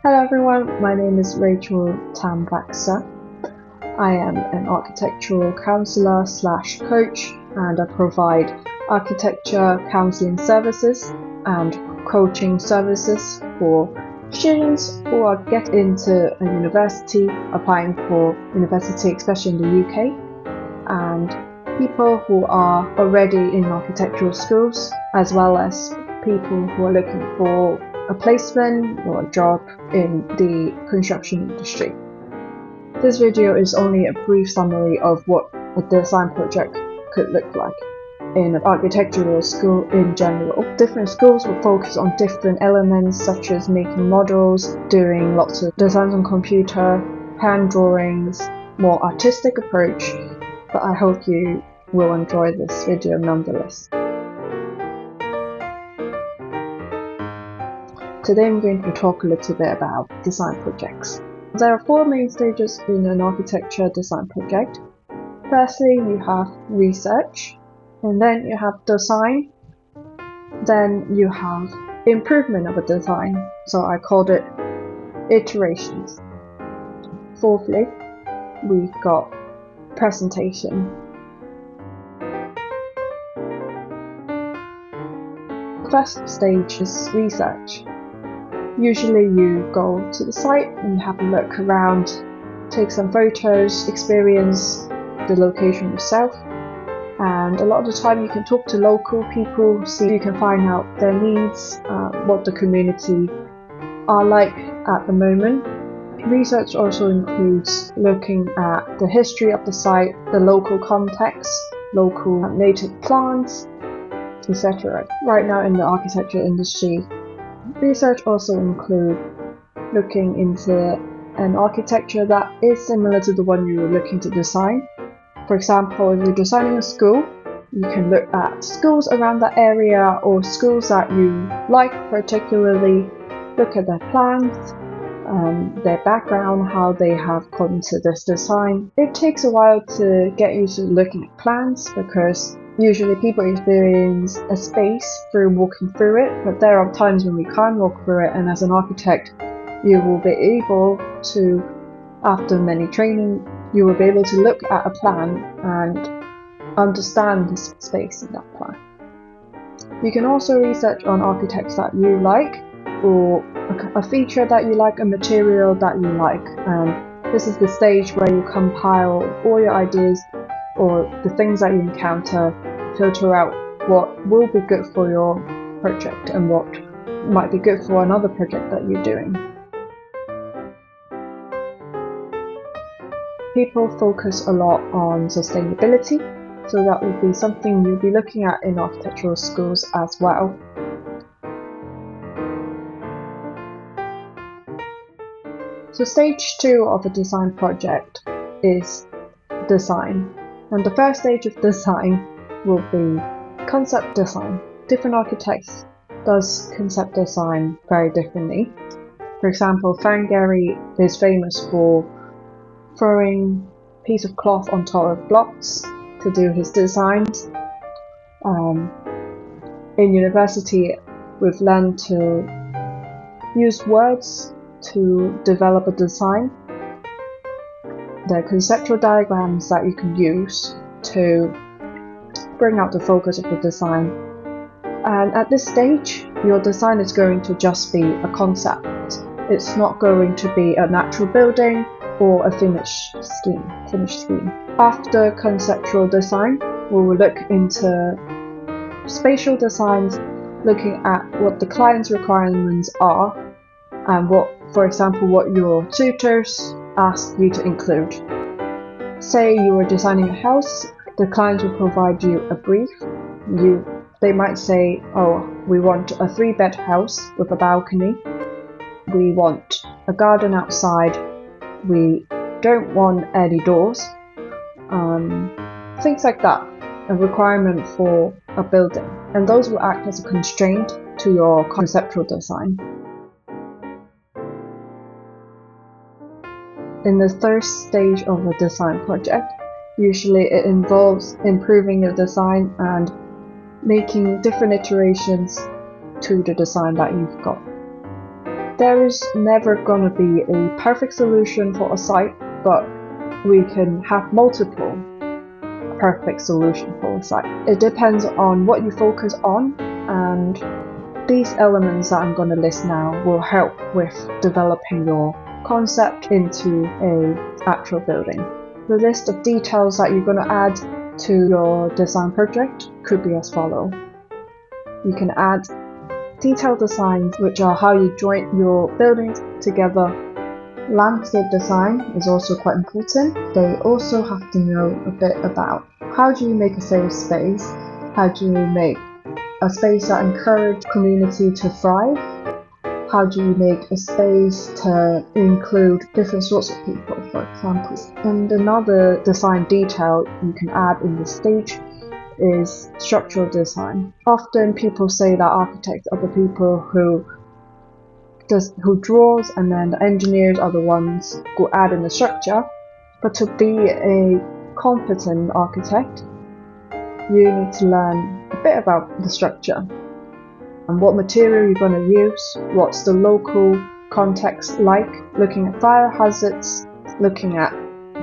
Hello everyone, my name is Rachel Tam-Baxter. I am an architectural counsellor/coach, and I provide architecture counselling services and coaching services for students who are getting into a university, applying for university, especially in the UK, and people who are already in architectural schools, as well as people who are looking for a placement or a job in the construction industry. This video is only a brief summary of what a design project could look like in an architectural school in general. Different schools will focus on different elements such as making models, doing lots of designs on computer, hand drawings, more artistic approach, but I hope you will enjoy this video nonetheless. Today I'm going to talk a little bit about design projects. There are four main stages in an architecture design project. Firstly, you have research, and then you have design, then you have improvement of a design, so I called it iterations. Fourthly, we've got presentation. The first stage is research. Usually you go to the site and have a look around, take some photos, experience the location yourself, and a lot of the time you can talk to local people, see you can find out their needs, what the community are like at the moment. Research also includes looking at the history of the site, the local context, local native plants, etc. Right now in the architecture industry, research also includes looking into an architecture that is similar to the one you were looking to design. For example, if you're designing a school, you can look at schools around that area or schools that you like particularly, look at their plans, their background, how they have come to this design. It takes a while to get used to looking at plans because usually people experience a space through walking through it, but there are times when we can't walk through it, and as an architect you will be able to, after many training, you will be able to look at a plan and understand the space in that plan. You can also research on architects that you like, or a feature that you like, a material that you like, and this is the stage where you compile all your ideas or the things that you encounter, filter out what will be good for your project and what might be good for another project that you're doing. People focus a lot on sustainability, so that will be something you'll be looking at in architectural schools as well. So stage 2 of a design project is design. And the first stage of design will be concept design. Different architects does concept design very differently. For example, Frank Gehry is famous for throwing a piece of cloth on top of blocks to do his designs. In university, we've learned to use words to develop a design. There are conceptual diagrams that you can use to bring out the focus of the design. And at this stage, your design is going to just be a concept. It's not going to be a natural building or a finished scheme. After conceptual design, we will look into spatial designs, looking at what the client's requirements are and what, for example, what your tutors ask you to include. Say you are designing a house, the client will provide you a brief. They might say, oh, we want a 3-bed house with a balcony, we want a garden outside, we don't want any doors, things like that, a requirement for a building, and those will act as a constraint to your conceptual design. In the third stage of a design project, usually it involves improving your design and making different iterations to the design that you've got. There is never gonna be a perfect solution for a site, but we can have multiple perfect solutions for a site. It depends on what you focus on, and these elements that I'm going to list now will help with developing your concept into an actual building. The list of details that you're going to add to your design project could be as follows. You can add detailed designs, which are how you join your buildings together. Landscape design is also quite important. They also have to know a bit about how do you make a safe space, how do you make a space that encourages community to thrive, how do you make a space to include different sorts of people, for example. And another design detail you can add in this stage is structural design. Often people say that architects are the people who draws, and then the engineers are the ones who add in the structure. But to be a competent architect, you need to learn a bit about the structure and what material you're going to use, what's the local context like, looking at fire hazards, looking at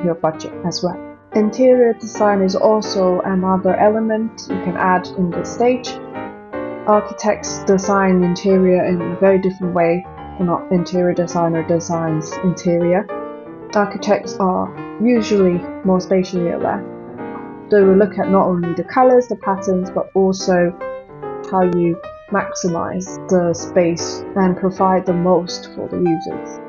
your budget as well. Interior design is also another element you can add in this stage. Architects design interior in a very different way. Not interior designer designs interior. Architects are usually more spatially aware. They will look at not only the colors, the patterns, but also how you maximize the space and provide the most for the users.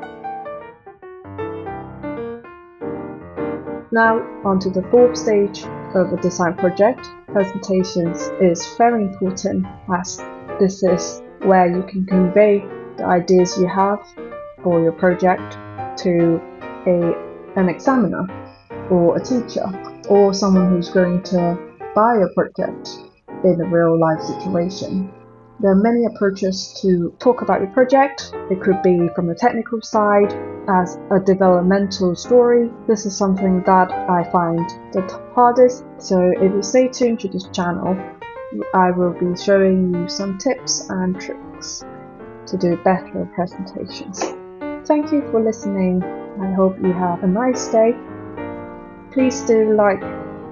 Now onto the fourth stage of a design project. Presentations is very important, as this is where you can convey the ideas you have for your project to an examiner or a teacher or someone who's going to buy a project in a real life situation. There are many approaches to talk about your project. It could be from the technical side as a developmental story. This is something that I find the hardest, so if you stay tuned to this channel, I will be showing you some tips and tricks to do better presentations. Thank you for listening. I hope you have a nice day. Please do like,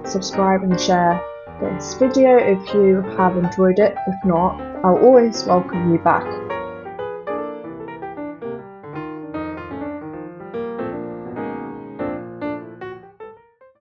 subscribe and share this video if you have enjoyed it. If not, I'll always welcome you back.